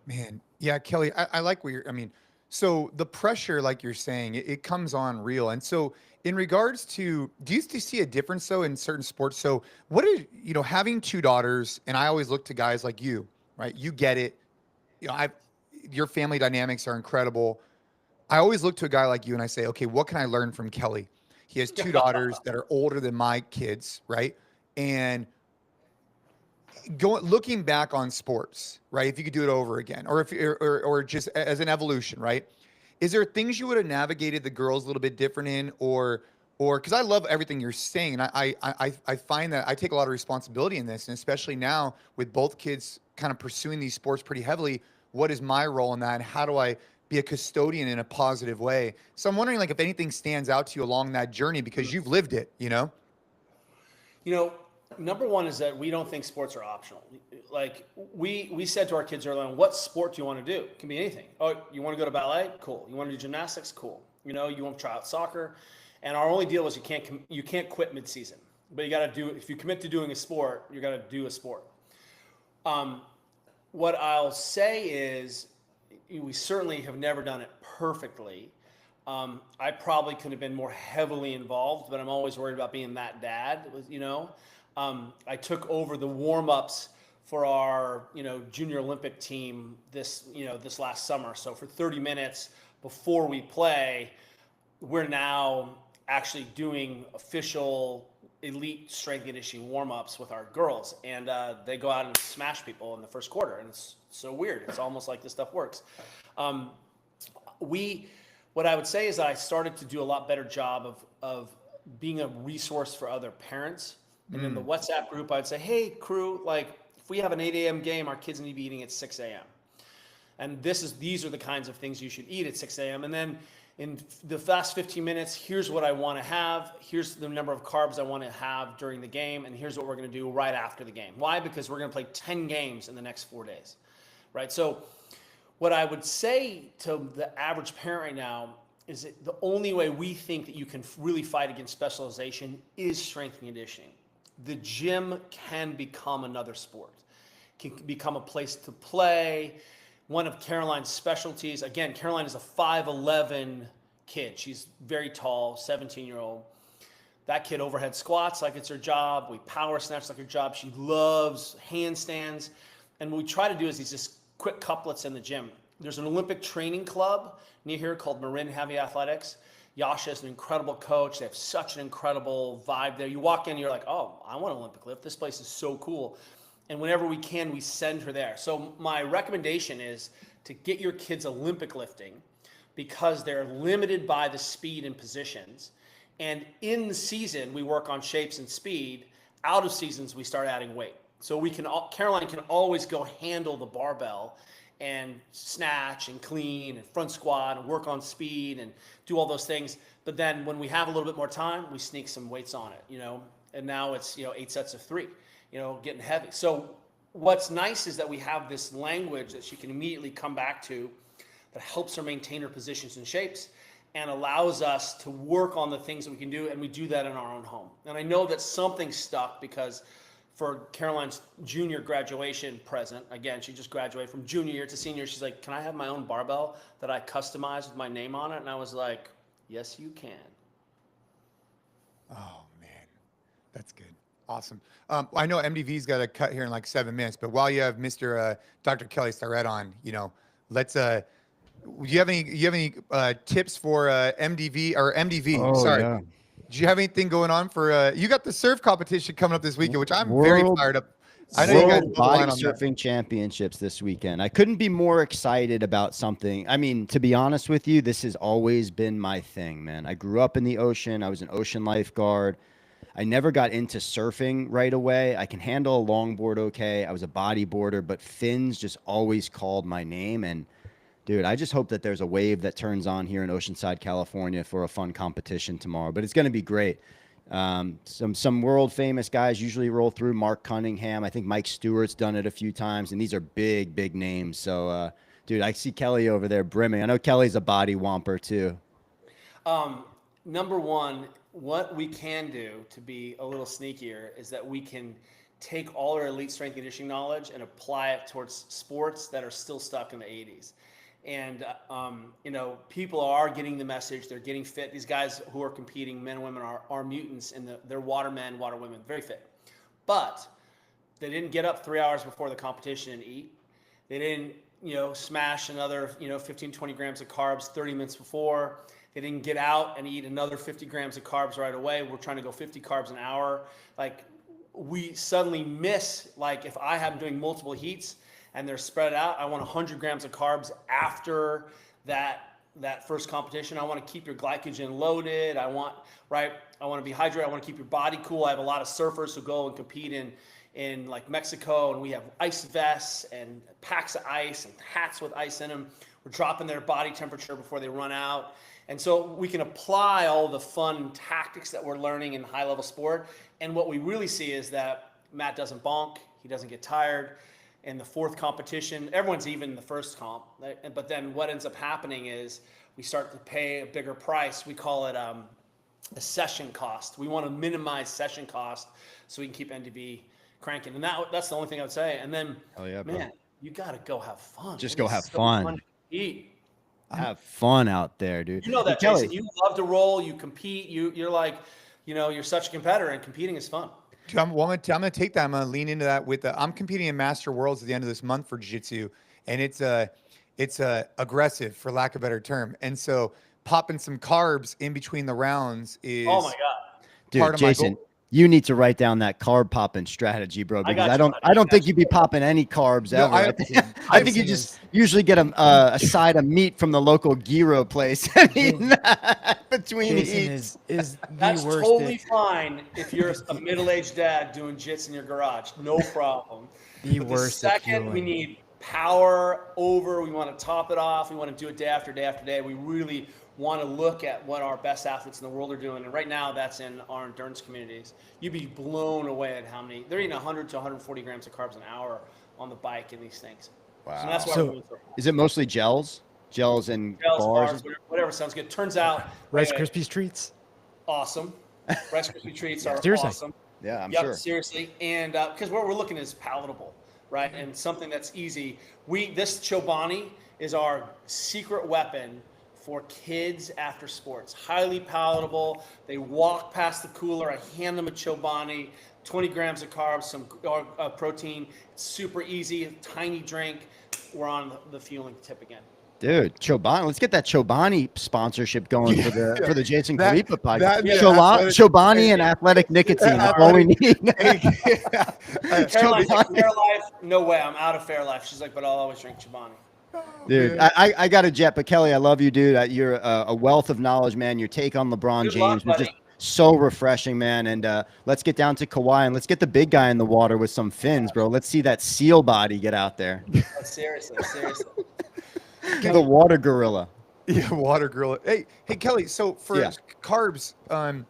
S1: Man, yeah, Kelly, I like what so the pressure, like you're saying, it comes on real. And so in regards to, do you see a difference though in certain sports? So what is, having 2 daughters, and I always look to guys like you, right? You get it. Your family dynamics are incredible. I always look to a guy like you and I say, okay, what can I learn from Kelly? He has 2 daughters that are older than my kids, right? And looking back on sports, right? If you could do it over again, or or just as an evolution, right? Is there things you would have navigated the girls a little bit different in, or because I love everything you're saying, and I find that I take a lot of responsibility in this, and especially now with both kids kind of pursuing these sports pretty heavily, what is my role in that? And how do I be a custodian in a positive way? So I'm wondering, like, if anything stands out to you along that journey because you've lived it,
S2: Number one is that we don't think sports are optional. Like, we said to our kids early on, what sport do you want to do? It can be anything. Oh, you want to go to ballet? Cool. You want to do gymnastics? Cool. You want to try out soccer? And our only deal was you can't quit mid-season. But you got to do, if you commit to doing a sport, you got to do a sport. What I'll say is we certainly have never done it perfectly. I probably could have been more heavily involved, but I'm always worried about being that dad, I took over the warm-ups for our, junior Olympic team this last summer. So for 30 minutes before we play, we're now actually doing official elite strength conditioning warm-ups with our girls. And they go out and smash people in the first quarter. And it's so weird. It's almost like this stuff works. What I would say is that I started to do a lot better job of being a resource for other parents. And in the WhatsApp group, I'd say, hey, crew, like, if we have an 8 a.m. game, our kids need to be eating at 6 a.m. And these are the kinds of things you should eat at 6 a.m. And then in the last 15 minutes, here's what I want to have. Here's the number of carbs I want to have during the game. And here's what we're going to do right after the game. Why? Because we're going to play 10 games in the next 4 days, right? So what I would say to the average parent right now is that the only way we think that you can really fight against specialization is strength and conditioning. The gym can become another sport, can become a place to play. One of Caroline's specialties, again, Caroline is a 5'11" kid. She's very tall, 17-year-old. That kid overhead squats like it's her job. We power snatch like her job. She loves handstands. And what we try to do is these just quick couplets in the gym. There's an Olympic training club near here called Marin Heavy Athletics. Yasha is an incredible coach. They have such an incredible vibe there. You walk in, you're like, oh, I want an Olympic lift. This place is so cool. And whenever we can, we send her there. So my recommendation is to get your kids Olympic lifting because they're limited by the speed and positions. And in the season, we work on shapes and speed. Out of seasons, we start adding weight. So Caroline can always go handle the barbell and snatch and clean and front squat and work on speed and do all those things. But then when we have a little bit more time, we sneak some weights on it, and now it's, 8 sets of 3. Getting heavy. So what's nice is that we have this language that she can immediately come back to that helps her maintain her positions and shapes and allows us to work on the things that we can do, and we do that in our own home. And I know that something stuck because for Caroline's junior graduation present, again, she just graduated from junior year to senior, she's like, can I have my own barbell that I customize with my name on it? And I was like, yes, you can.
S1: Oh, man. That's good. Awesome. I know MDV's got a cut here in like 7 minutes, but while you have Mr. Dr. Kelly Starrett on, let's do you have any tips for MDV or MDV?
S3: Oh,
S1: sorry.
S3: yeah.
S1: Do you have anything going on for you got the surf competition coming up this weekend, which I'm very fired up. I know you guys
S3: World
S1: both align
S3: Body
S1: on that.
S3: Surfing Championships this weekend. I couldn't be more excited about something. I mean, to be honest with you, this has always been my thing, man. I grew up in the ocean. I was an ocean lifeguard. I never got into surfing right away. I can handle a longboard okay. I was a bodyboarder, but fins just always called my name. And, dude, I just hope that there's a wave that turns on here in Oceanside, California for a fun competition tomorrow. But it's going to be great. Some world famous guys usually roll through. Mark Cunningham. I think Mike Stewart's done it a few times. And these are big, big names. So, dude, I see Kelly over there brimming. I know Kelly's a body whomper, too.
S2: Number one, what we can do to be a little sneakier is that we can take all our elite strength and conditioning knowledge and apply it towards sports that are still stuck in the 80s. And, people are getting the message. They're getting fit. These guys who are competing, men and women, are mutants, and they're water men, water women, very fit. But they didn't get up 3 hours before the competition and eat. They didn't, smash another, 15, 20 grams of carbs 30 minutes before. They didn't get out and eat another 50 grams of carbs right away. We're trying to go 50 carbs an hour. Like, we suddenly miss, like, if I am doing multiple heats and they're spread out, I want 100 grams of carbs after that first competition. I want to keep your glycogen loaded. I want to be hydrated. I want to keep your body cool. I have a lot of surfers who go and compete in like Mexico, and we have ice vests and packs of ice and hats with ice in them. We're dropping their body temperature before they run out. And so we can apply all the fun tactics that we're learning in high-level sport. And what we really see is that Matt doesn't bonk. He doesn't get tired. In the fourth competition, everyone's even in the first comp. But then what ends up happening is we start to pay a bigger price. We call it a session cost. We want to minimize session cost so we can keep NDB cranking. And that's the only thing I would say. And then, man, you got to go have fun.
S3: Just go have fun.
S2: To eat.
S3: Have fun out there, dude.
S2: You know that,
S3: Kelly,
S2: Jason. You love to roll. You compete. You're like, you're such a competitor, and competing is fun.
S1: Dude, I'm going to take that. I'm going to lean into that with I'm competing in Master Worlds at the end of this month for Jiu-Jitsu, and it's aggressive, for lack of a better term. And so popping some carbs in between the rounds is
S2: oh my god,
S3: dude,
S1: part of
S3: Jason,
S1: my goal.
S3: you need to write down that carb popping strategy, bro. Because I don't think you'd be popping any carbs ever. I think you just usually get a side of meat from the local gyro place. Between
S4: Jason is
S2: that's
S4: the worst.
S2: totally fine if you're a middle-aged dad doing jits in your garage, no problem.
S4: The
S2: But
S4: worst.
S2: The second we need power over, we want to top it off. We want to do it day after day after day. We really want to look at what our best athletes in the world are doing, and right now that's in our endurance communities, you'd be blown away at how many they're eating 100 to 140 grams of carbs an hour on the bike in these things.
S3: Wow.
S2: So that's why
S3: So is it mostly gels and bars?
S2: Whatever sounds good. Turns out
S4: Rice Krispies treats.
S2: Awesome. Rice Krispie treats are
S4: Seriously.
S2: awesome.
S3: Yeah, I'm
S2: Yep,
S3: sure.
S2: seriously. And because what we're looking is palatable, right? And something that's easy. This Chobani is our secret weapon for kids after sports. Highly palatable. They walk past the cooler. I hand them a Chobani, 20 grams of carbs, some protein. It's super easy, a tiny drink. We're on the fueling tip again.
S3: Dude, Chobani, let's get that Chobani sponsorship going for the Jason Khalipa podcast. Chobani and athletic nicotine. That's all we need.
S2: Fairlife, no way. I'm out of Fairlife. She's like, but I'll always drink Chobani.
S3: Dude, I got a jet, but Kelly, I love you, dude. You're a wealth of knowledge, man. Your take on LeBron
S2: Good
S3: James
S2: luck,
S3: was just so refreshing, man. And let's get down to Kawhi and let's get the big guy in the water with some fins, bro. Let's see that seal body get out there.
S2: Seriously.
S3: The water gorilla.
S1: Yeah, water gorilla. Hey, Kelly. So for carbs, I'm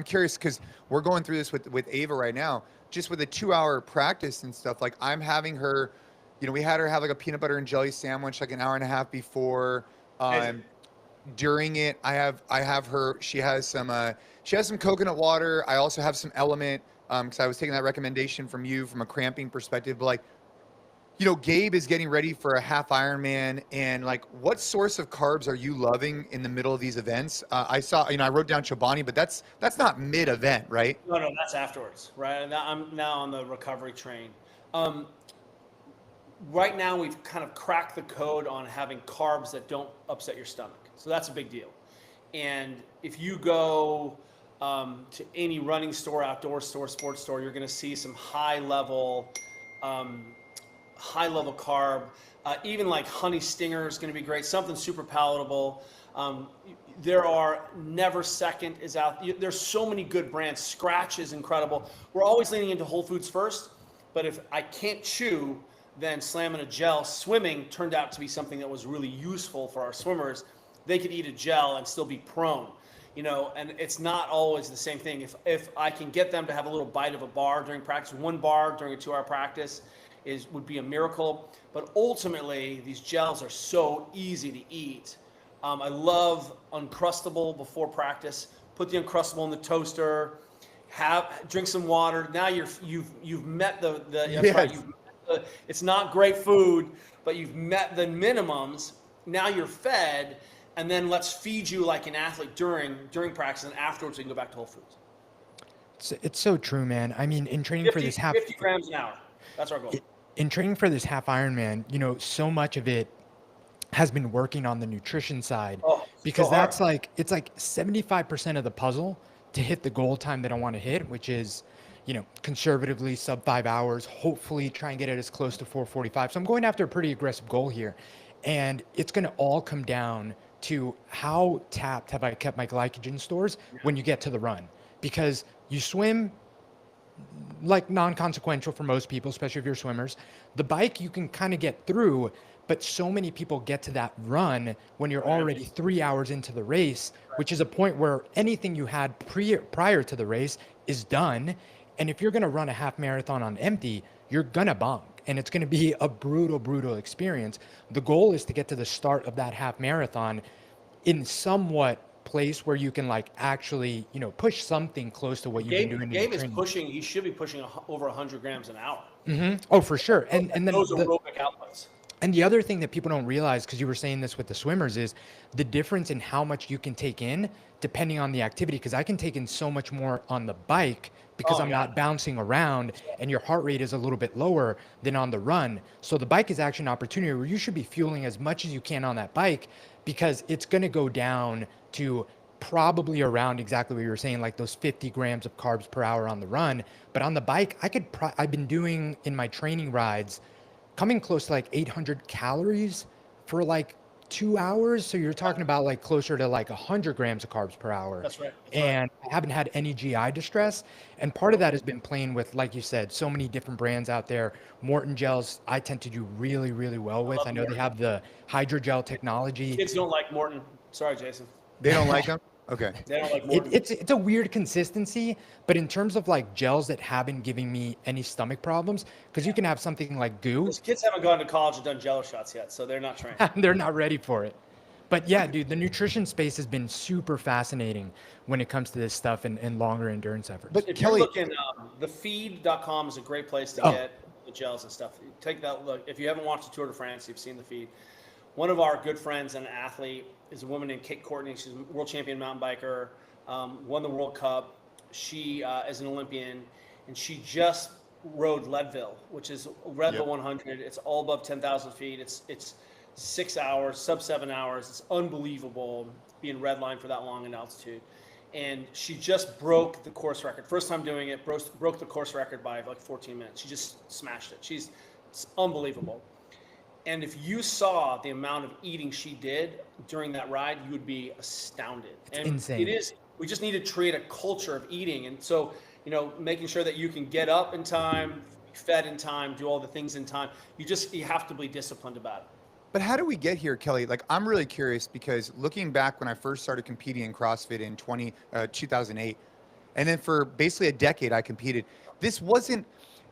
S1: curious because we're going through this with Ava right now. Just with a 2-hour practice and stuff, like I'm having her. We had her have like a peanut butter and jelly sandwich like an hour and a half before. During it, I have her. She has some coconut water. I also have some Element because I was taking that recommendation from you from a cramping perspective. But like, Gabe is getting ready for a half Ironman, and like, what source of carbs are you loving in the middle of these events? I saw, I wrote down Chobani, but that's not mid-event, right?
S2: No, that's afterwards, right? I'm now on the recovery train. Right now, we've kind of cracked the code on having carbs that don't upset your stomach, so that's a big deal. And if you go to any running store, outdoor store, sports store, you're going to see some high level carb, even like honey stinger is going to be great. Something super palatable. There are Never Second is out. There's so many good brands. Scratch is incredible. We're always leaning into whole foods first, but if I can't chew, then slamming a gel. Swimming turned out to be something that was really useful for our swimmers. They could eat a gel and still be prone. And it's not always the same thing. If I can get them to have a little bite of a bar during practice, 1 bar during a 2-hour practice would be a miracle. But ultimately, these gels are so easy to eat. I love Uncrustable before practice. Put the Uncrustable in the toaster. Drink some water. Now you've met it's not great food, but you've met the minimums. Now you're fed, and then let's feed you like an athlete during practice, and afterwards we can go back to whole foods.
S4: It's so true, man. I mean, in training for this
S2: 50 grams an hour. That's our goal.
S4: In training for this half Ironman, so much of it has been working on the nutrition side because that's it's like 75% of the puzzle to hit the goal time that I want to hit, which is, conservatively sub 5 hours, hopefully try and get it as close to 4:45. So I'm going after a pretty aggressive goal here. And it's going to all come down to how tapped have I kept my glycogen stores when you get to the run, because you swim like non-consequential for most people, especially if you're swimmers. The bike you can kind of get through, but so many people get to that run when you're already 3 hours into the race, which is a point where anything you had prior to the race is done. And if you're going to run a half marathon on empty, you're going to bonk, and it's going to be a brutal experience. The goal is to get to the start of that half marathon in somewhat place where you can actually, push something close to what you've been doing.
S2: Gabe is pushing. He should be pushing over 100 grams an hour.
S4: Mm-hmm. Oh, for sure. And then
S2: those aerobic outputs.
S4: And the other thing that people don't realize, because you were saying this with the swimmers, is the difference in how much you can take in depending on the activity. Because I can take in so much more on the bike because I'm not bouncing around, and your heart rate is a little bit lower than on the run. So the bike is actually an opportunity where you should be fueling as much as you can on that bike, because it's going to go down to probably around exactly what you were saying, like those 50 grams of carbs per hour on the run. But on the bike, I've been doing in my training rides, coming close to 800 calories for 2 hours. So you're talking about closer to 100 grams of carbs per hour.
S2: That's right.
S4: And I haven't had any GI distress. And part of that has been playing with, like you said, so many different brands out there. Morton gels, I tend to do really well with. I know they have the hydrogel technology.
S2: Kids don't like Morton. Sorry, Jason.
S1: They don't like them? Okay.
S2: They don't like Morton.
S4: It's a weird consistency, but in terms of like gels that haven't given me any stomach problems, because you can have something like goo,
S2: Those kids haven't gone to college and done Jello shots yet, so they're not trained.
S4: they're not ready for it. But yeah, dude, the nutrition space has been super fascinating when it comes to this stuff and longer endurance efforts.
S1: But
S2: If
S1: Kelly,
S2: you're looking, thefeed.com is a great place to get the gels and stuff. Take that look. If you haven't watched the Tour de France, you've seen the feed. One of our good friends and an athlete is a woman named Kate Courtney. She's a world champion mountain biker, won the World Cup. She is an Olympian, and she just rode Leadville, which is Leadville 100. It's all above 10,000 feet. It's 6 hours, sub 7 hours. It's unbelievable being redlined for that long in altitude. And she just broke the course record. First time doing it, broke the course record by like 14 minutes. She just smashed it. It's unbelievable. And if you saw the amount of eating she did during that ride, you would be astounded. And
S4: insane.
S2: It is. We just need to create a culture of eating. And so, making sure that you can get up in time, fed in time, do all the things in time. You have to be disciplined about it.
S1: but how do we get here, Kelly? Like, I'm really curious because looking back when I first started competing in CrossFit in 2008, and then for basically a decade I competed, it wasn't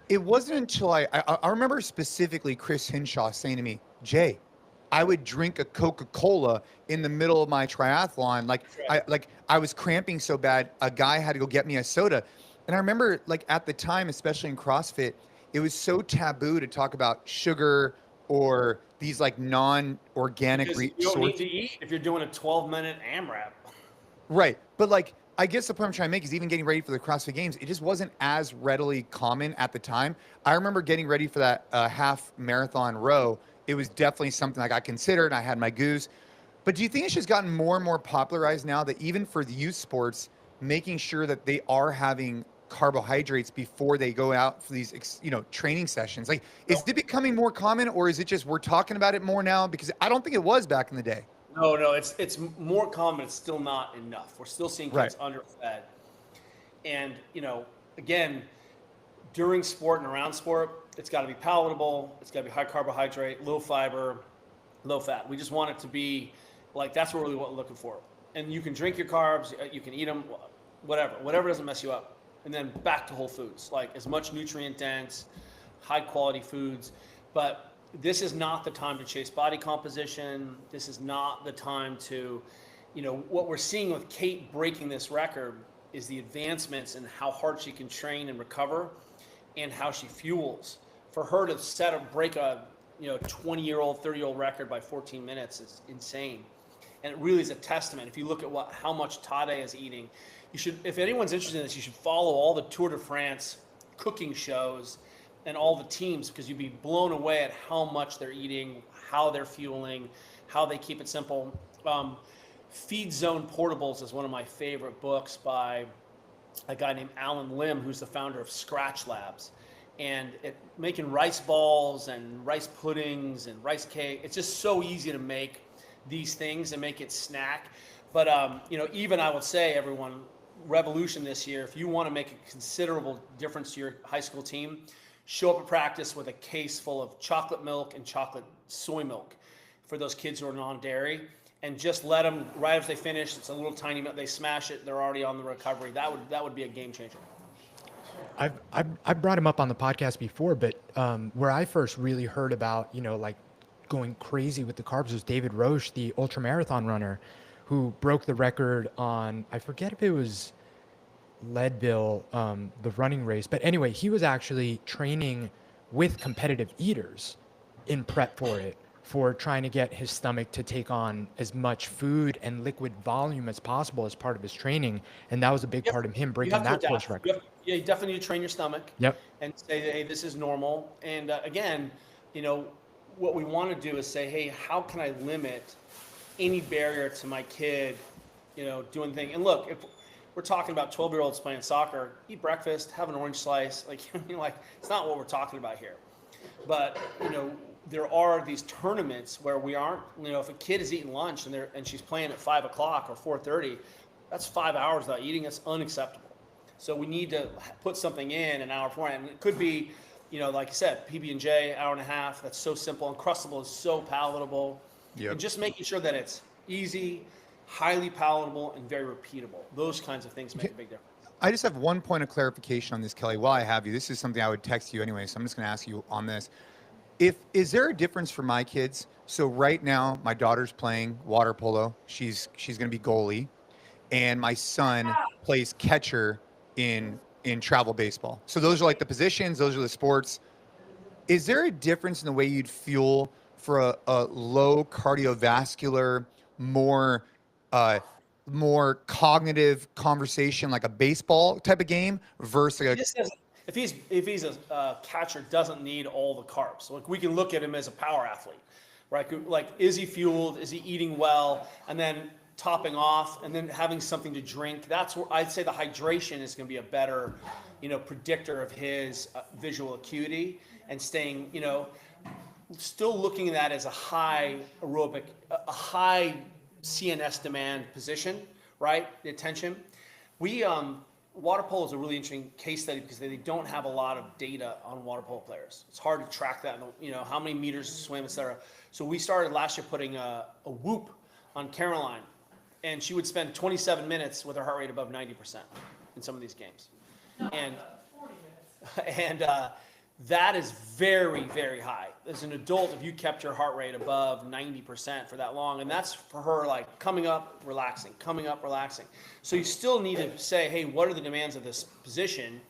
S1: until I remember specifically Chris Hinshaw saying to me, Jay, I would drink a Coca-Cola in the middle of my triathlon. I was cramping so bad, a guy had to go get me a soda. And I remember like at the time, especially in CrossFit, it was so taboo to talk about sugar or these like non-organic
S2: Because you don't need to eat if you're doing a 12-minute AMRAP.
S1: Right. But like, I guess the point I'm trying to make is even getting ready for the CrossFit Games, it just wasn't as readily common at the time. I remember getting ready for that half marathon row. It was definitely something like I considered. I had my goose. But do you think it's just gotten more and more popularized now that even for the youth sports, making sure that they are having carbohydrates before they go out for these, training sessions? Like, is it becoming more common, or is it just we're talking about it more now? Because I don't think it was back in the day.
S2: No, it's more common. It's still not enough. We're still seeing kids underfed. And, again, during sport and around sport, it's got to be palatable. It's got to be high carbohydrate, low fiber, low fat. We just want it to be like, that's what we're really looking for. And you can drink your carbs, you can eat them, whatever doesn't mess you up. And then back to whole foods, like as much nutrient dense, high quality foods. But this is not the time to chase body composition. This is not the time to, what we're seeing with Kate breaking this record is the advancements in how hard she can train and recover and how she fuels. For her to break a 20-year-old, 30-year-old record by 14 minutes is insane. And it really is a testament. If you look at how much Tade is eating, you should, if anyone's interested in this, you should follow all the Tour de France cooking shows and all the teams, because you'd be blown away at how much they're eating, how they're fueling, how they keep it simple. Feed Zone Portables is one of my favorite books by a guy named Alan Lim, who's the founder of Scratch Labs. And making rice balls and rice puddings and rice cake, it's just so easy to make these things and make it snack. But, even I would say, everyone, Revolution this year, if you want to make a considerable difference to your high school team, show up at practice with a case full of chocolate milk and chocolate soy milk for those kids who are non-dairy, and just let them, right as they finish, it's a little tiny milk, they smash it, they're already on the recovery. That would be a game changer.
S4: I've brought him up on the podcast before, but where I first really heard about, like going crazy with the carbs was David Roche, the ultramarathon runner, who broke the record on, I forget if it was Leadville, the running race. But anyway, he was actually training with competitive eaters in prep for it, for trying to get his stomach to take on as much food and liquid volume as possible as part of his training. And that was a big part of him breaking that course record.
S2: You definitely need to train your stomach.
S4: Yep.
S2: And say, hey, this is normal. And again, what we want to do is say, hey, how can I limit any barrier to my kid, doing things? And look, if we're talking about 12-year-olds playing soccer, eat breakfast, have an orange slice. It's not what we're talking about here. But, there are these tournaments where we aren't, if a kid is eating lunch and she's playing at 5 o'clock or 4:30, that's 5 hours without eating. It's unacceptable. So we need to put something in an hour before. And it could be, like you said, PB&J, hour and a half. That's so simple. Uncrustable is so palatable.
S1: Yep.
S2: And just making sure that it's easy, highly palatable, and very repeatable. Those kinds of things make a big difference.
S1: I just have one point of clarification on this, Kelly. While I have you, this is something I would text you anyway, so I'm just going to ask you on this. Is there a difference for my kids? So right now, my daughter's playing water polo. She's going to be goalie, and my son plays catcher in travel baseball. So those are like the positions. Those are the sports. Is there a difference in the way you'd fuel for a low cardiovascular, more cognitive conversation like a baseball type of game versus
S2: if he's a catcher, doesn't need all the carbs. Like we can look at him as a power athlete, right? Like, is he fueled? Is he eating well? And then topping off, and then having something to drink. That's where I'd say the hydration is going to be a better, predictor of his visual acuity, and staying, still looking at that as a high aerobic, a high CNS demand position, right? The attention. Water polo is a really interesting case study because they don't have a lot of data on water polo players. It's hard to track that, how many meters to swim, et cetera. So we started last year putting a whoop on Caroline, and she would spend 27 minutes with her heart rate above 90% in some of these games. And that is very, very high. As an adult, if you kept your heart rate above 90% for that long, and that's for her, like coming up, relaxing. So you still need to say, hey, what are the demands of this position?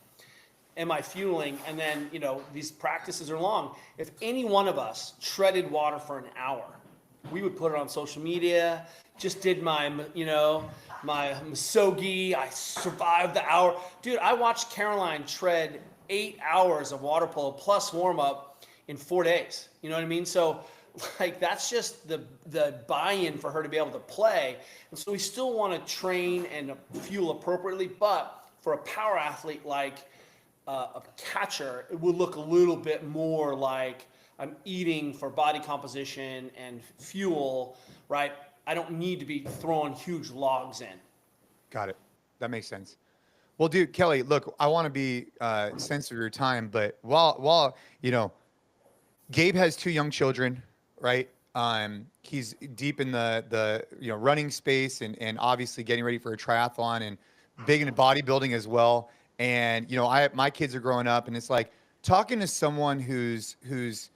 S2: Am I fueling? And then, these practices are long. If any one of us treaded water for an hour, we would put it on social media, just did my Misogi, I survived the hour. Dude, I watched Caroline tread 8 hours of water polo plus warm up in 4 days. You know what I mean? So like, that's just the buy-in for her to be able to play. And so we still want to train and fuel appropriately, but for a power athlete like a catcher, it would look a little bit more like I'm eating for body composition and fuel, right? I don't need to be throwing huge logs in.
S1: Got it. That makes sense. Well, dude, Kelly, look, I want to be sensitive to your time, but while Gabe has 2 young children, right? He's deep in the running space and obviously getting ready for a triathlon and big into bodybuilding as well. And my kids are growing up, and it's like talking to someone who's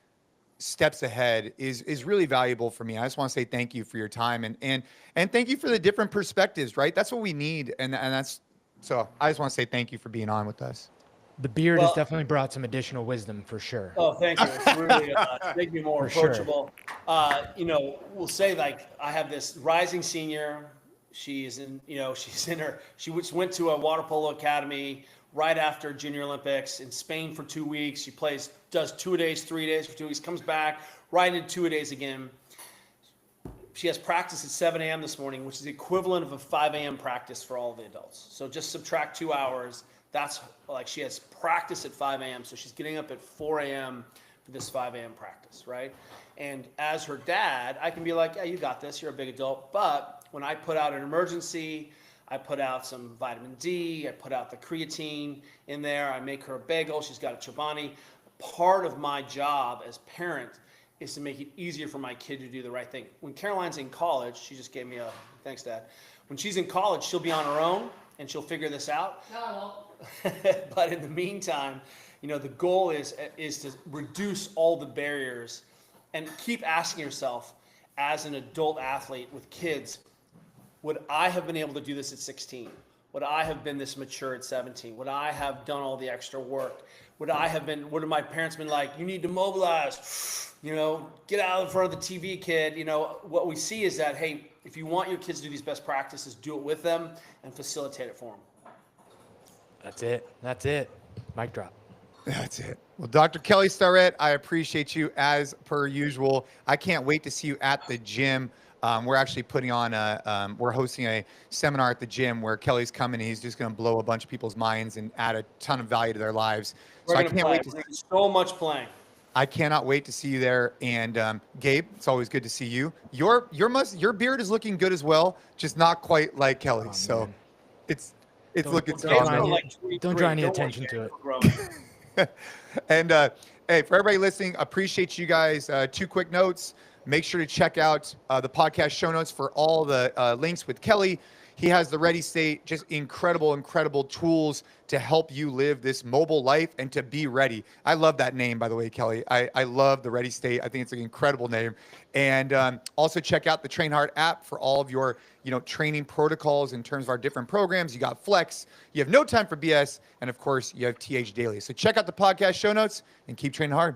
S1: steps ahead is really valuable for me. I just want to say thank you for your time and thank you for the different perspectives, right? That's what we need, and that's. So I just want to say thank you for being on with us.
S4: The beard has definitely brought some additional wisdom for sure.
S2: Oh, thank you. It's really making me more approachable. Sure. We'll say, like, I have this rising senior. She went to a water polo academy right after Junior Olympics in Spain for 2 weeks. She does 2 days, 3 days for 2 weeks, comes back, right into 2 days again. She has practice at 7 a.m. this morning, which is the equivalent of a 5 a.m. practice for all the adults. So just subtract 2 hours. That's like she has practice at 5 a.m. So she's getting up at 4 a.m. for this 5 a.m. practice, right? And as her dad, I can be like, yeah, you got this. You're a big adult. But when I put out an emergency, I put out some vitamin D. I put out the creatine in there. I make her a bagel. She's got a Chobani. Part of my job as parent is to make it easier for my kid to do the right thing. When Caroline's in college, she just gave me thanks, Dad. When she's in college, she'll be on her own and she'll figure this out. No, I won't. But in the meantime, the goal is to reduce all the barriers and keep asking yourself, as an adult athlete with kids, would I have been able to do this at 16? Would I have been this mature at 17? Would I have done all the extra work? Would have my parents been like, you need to mobilize, get out in front of the TV, kid. What we see is that, hey, if you want your kids to do these best practices, do it with them and facilitate it for them.
S4: That's it. Mic drop.
S1: That's it. Well, Dr. Kelly Starrett, I appreciate you as per usual. I can't wait to see you at the gym. We're actually we're hosting a seminar at the gym where Kelly's coming and he's just going to blow a bunch of people's minds and add a ton of value to their lives.
S2: I can't wait to see so much playing.
S1: I cannot wait to see you there. And Gabe, it's always good to see you. Your beard is looking good as well, just not quite like Kelly's. So it's looking strong.
S4: Don't draw any attention to it.
S1: And hey, for everybody listening, appreciate you guys. 2 quick notes. Make sure to check out the podcast show notes for all the links with Kelly. He has the Ready State, just incredible tools to help you live this mobile life and to be ready. I love that name, by the way, Kelly. I love the Ready State. I think it's an incredible name. And also check out the Train Hard app for all of your, training protocols in terms of our different programs. You got Flex, you have No Time for BS, and of course, you have TH Daily. So check out the podcast show notes and keep training hard.